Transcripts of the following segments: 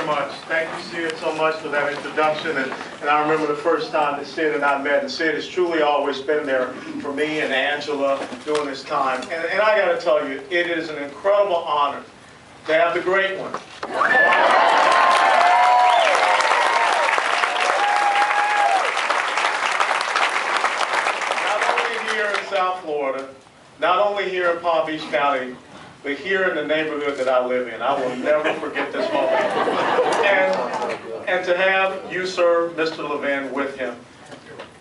much. Thank you, Sid, so much for that introduction. And I remember the first time that Sid and I met, and Sid has truly always been there for me and Angela during this time. And I got to tell you, it is an incredible honor to have the great one. Not only here in South Florida, not only here in Palm Beach County, but here in the neighborhood that I live in. I will never forget this moment. And to have you, sir, Mr. Levin, with him.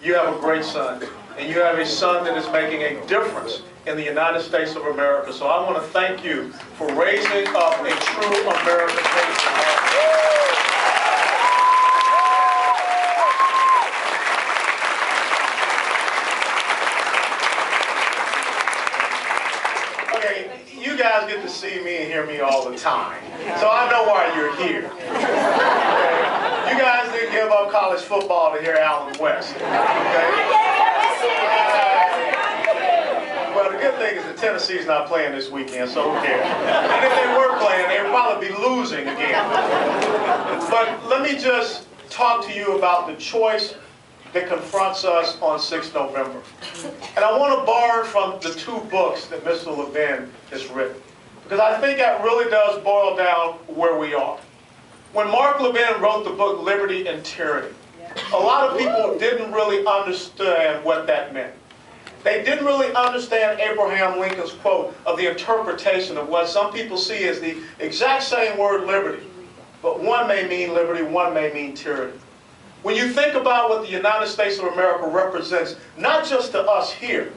You have a great son, and you have a son that is making a difference in the United States of America. So I want to thank you for raising up a true American patriot. You guys get to see me and hear me all the time, so I know why you're here. Okay? You guys didn't give up college football to hear Allen West. Okay? Well, the good thing is that Tennessee's not playing this weekend, so who cares? And if they were playing, they would probably be losing again. But let me just talk to you about the choice that confronts us on 6th November. And I want to borrow from the two books that Mr. Levin has written, because I think that really does boil down where we are. When Mark Levin wrote the book Liberty and Tyranny, a lot of people didn't really understand what that meant. They didn't really understand Abraham Lincoln's quote of the interpretation of what some people see as the exact same word liberty, but one may mean liberty, one may mean tyranny. When you think about what the United States of America represents, not just to us here,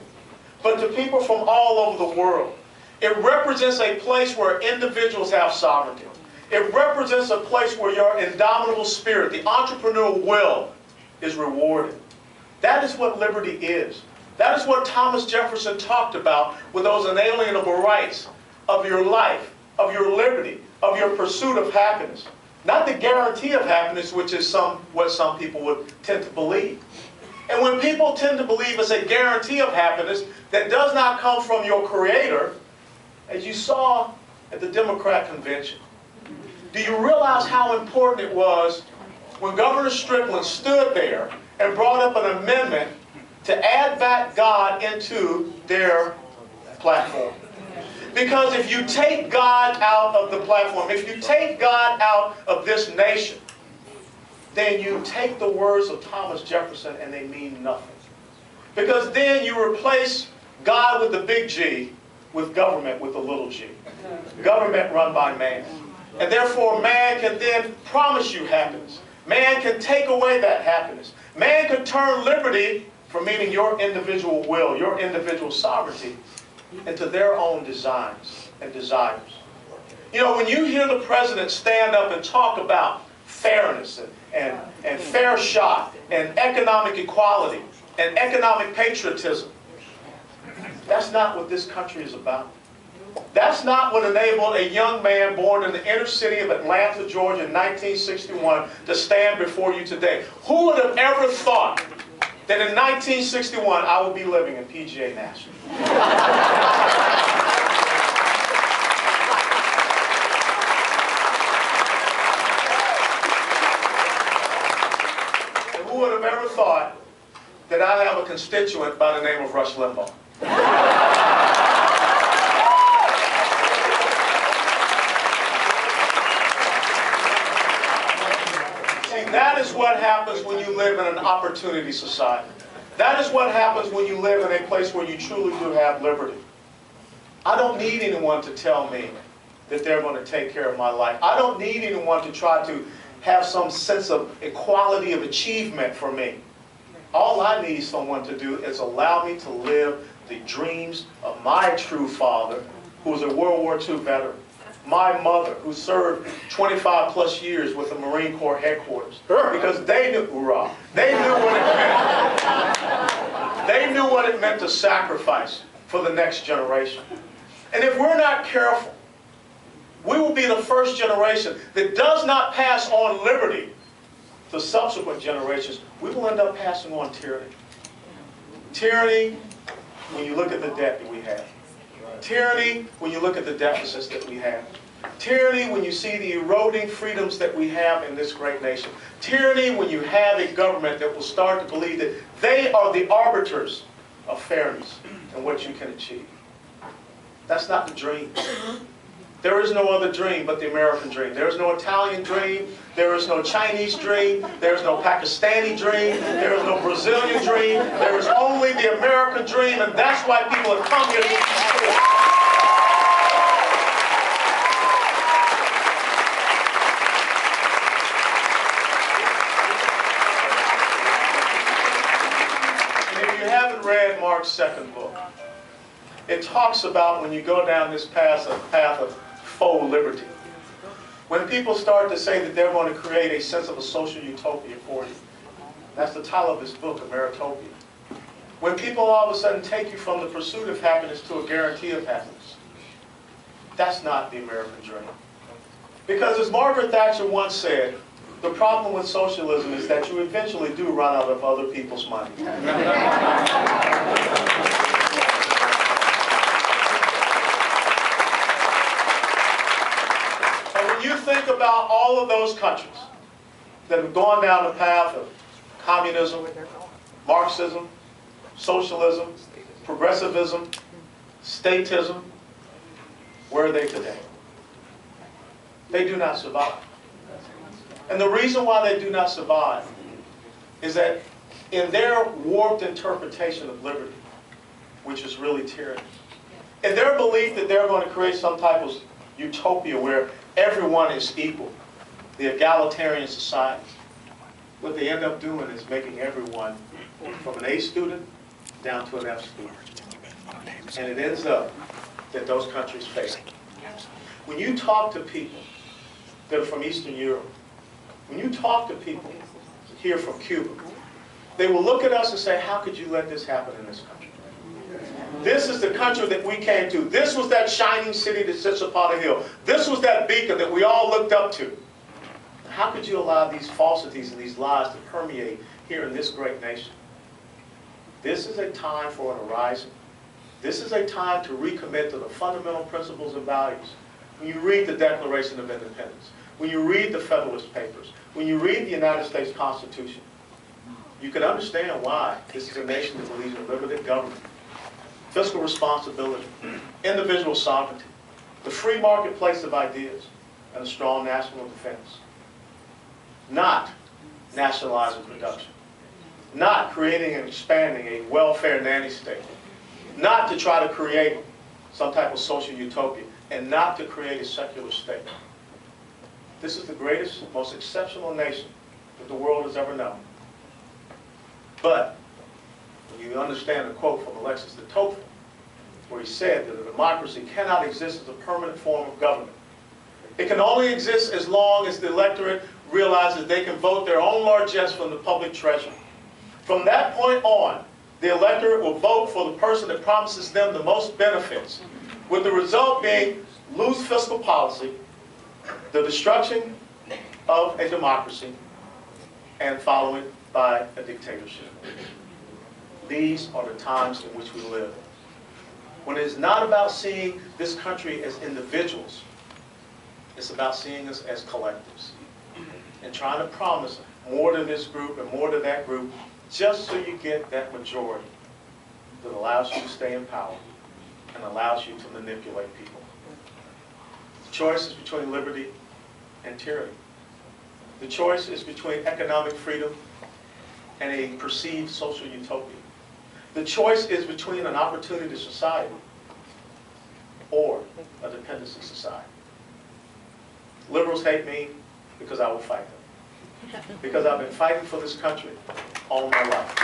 but to people from all over the world, it represents a place where individuals have sovereignty. It represents a place where your indomitable spirit, the entrepreneurial will, is rewarded. That is what liberty is. That is what Thomas Jefferson talked about with those inalienable rights of your life, of your liberty, of your pursuit of happiness. Not the guarantee of happiness, which is what some people would tend to believe. And when people tend to believe it's a guarantee of happiness that does not come from your Creator, as you saw at the Democrat convention, do you realize how important it was when Governor Strickland stood there and brought up an amendment to add back God into their platform? Because if you take God out of the platform, if you take God out of this nation, then you take the words of Thomas Jefferson and they mean nothing. Because then you replace God with the big G with government with the little g. Government run by man. And therefore man can then promise you happiness. Man can take away that happiness. Man can turn liberty, for meaning your individual will, your individual sovereignty, into their own designs and desires. You know, when you hear the president stand up and talk about fairness and fair shot and economic equality and economic patriotism, that's not what this country is about. That's not what enabled a young man born in the inner city of Atlanta, Georgia in 1961 to stand before you today. Who would have ever thought that in 1961 I would be living in PGA National? And who would have ever thought that I have a constituent by the name of Rush Limbaugh? That is what happens when you live in an opportunity society. That is what happens when you live in a place where you truly do have liberty. I don't need anyone to tell me that they're going to take care of my life. I don't need anyone to try to have some sense of equality of achievement for me. All I need someone to do is allow me to live the dreams of my true father, who was a World War II veteran. My mother, who served 25 plus years with the Marine Corps headquarters, because they knew, they knew what it meant. They knew what it meant to sacrifice for the next generation. And if we're not careful, we will be the first generation that does not pass on liberty to subsequent generations. We will end up passing on tyranny. Tyranny, when you look at the debt that we have. Tyranny, when you look at the deficits that we have. Tyranny when you see the eroding freedoms that we have in this great nation. Tyranny when you have a government that will start to believe that they are the arbiters of fairness and what you can achieve. That's not the dream. There is no other dream but the American dream. There is no Italian dream. There is no Chinese dream. There is no Pakistani dream. There is no Brazilian dream. There is only the American dream, and that's why people have come here to see it. Read Mark's second book. It talks about when you go down this path of faux liberty. When people start to say that they're going to create a sense of a social utopia for you. That's the title of this book, Ameritopia. When people all of a sudden take you from the pursuit of happiness to a guarantee of happiness. That's not the American dream. Because as Margaret Thatcher once said, the problem with socialism is that you eventually do run out of other people's money. And when you think about all of those countries that have gone down the path of communism, Marxism, socialism, progressivism, statism, where are they today? They do not survive. And the reason why they do not survive is that in their warped interpretation of liberty, which is really tyranny, in their belief that they're going to create some type of utopia where everyone is equal, the egalitarian society, what they end up doing is making everyone from an A student down to an F student. And it ends up that those countries fail. When you talk to people that are from Eastern Europe, when you talk to people here from Cuba, they will look at us and say, how could you let this happen in this country? This is the country that we came to. This was that shining city that sits upon a hill. This was that beacon that we all looked up to. How could you allow these falsities and these lies to permeate here in this great nation? This is a time for an arising. This is a time to recommit to the fundamental principles and values. When you read the Declaration of Independence, when you read the Federalist Papers, when you read the United States Constitution, you can understand why this is a nation that believes in limited government, fiscal responsibility, individual sovereignty, the free marketplace of ideas, and a strong national defense. Not nationalizing production. Not creating and expanding a welfare nanny state. Not to try to create some type of social utopia. And not to create a secular state. This is the greatest, most exceptional nation that the world has ever known. But when you understand the quote from Alexis de Tocqueville, where he said that a democracy cannot exist as a permanent form of government. It can only exist as long as the electorate realizes they can vote their own largesse from the public treasury. From that point on, the electorate will vote for the person that promises them the most benefits, with the result being loose fiscal policy, the destruction of a democracy, and followed by a dictatorship. These are the times in which we live. When it is not about seeing this country as individuals, it's about seeing us as collectives. And trying to promise more to this group and more to that group, just so you get that majority that allows you to stay in power and allows you to manipulate people. The choice is between liberty and tyranny. The choice is between economic freedom and a perceived social utopia. The choice is between an opportunity society or a dependency society. Liberals hate me because I will fight them. Because I've been fighting for this country all my life.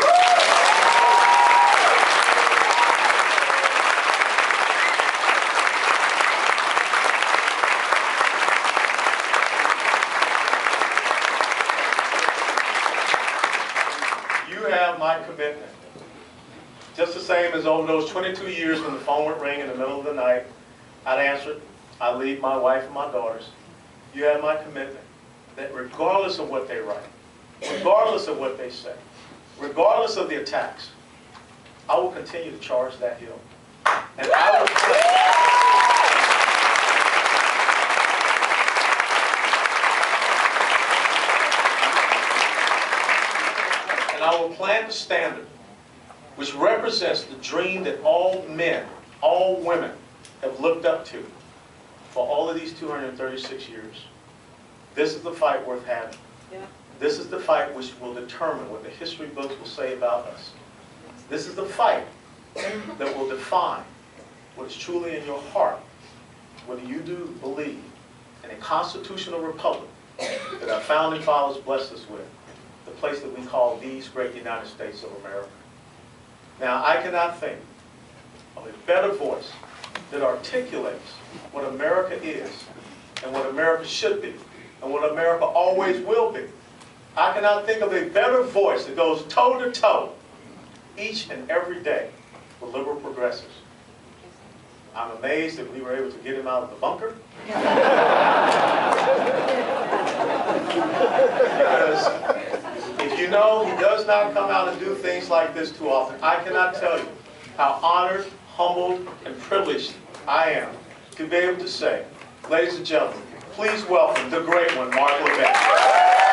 You have my commitment. Just the same as over those 22 years when the phone would ring in the middle of the night, I'd answer it, I'd leave my wife and my daughters. You have my commitment that regardless of what they write, regardless of what they say, regardless of the attacks, I will continue to charge that hill. And I will I will plant the standard which represents the dream that all men, all women have looked up to for all of these 236 years. This is the fight worth having. Yeah. This is the fight which will determine what the history books will say about us. This is the fight that will define what is truly in your heart, whether you do believe in a constitutional republic that our founding fathers blessed us with, the place that we call these great United States of America. Now, I cannot think of a better voice that articulates what America is and what America should be and what America always will be. I cannot think of a better voice that goes toe-to-toe each and every day with liberal progressives. I'm amazed that we were able to get him out of the bunker. Because if you know he does not come out and do things like this too often, I cannot tell you how honored, humbled, and privileged I am to be able to say, ladies and gentlemen, please welcome the great one, Mark Levin.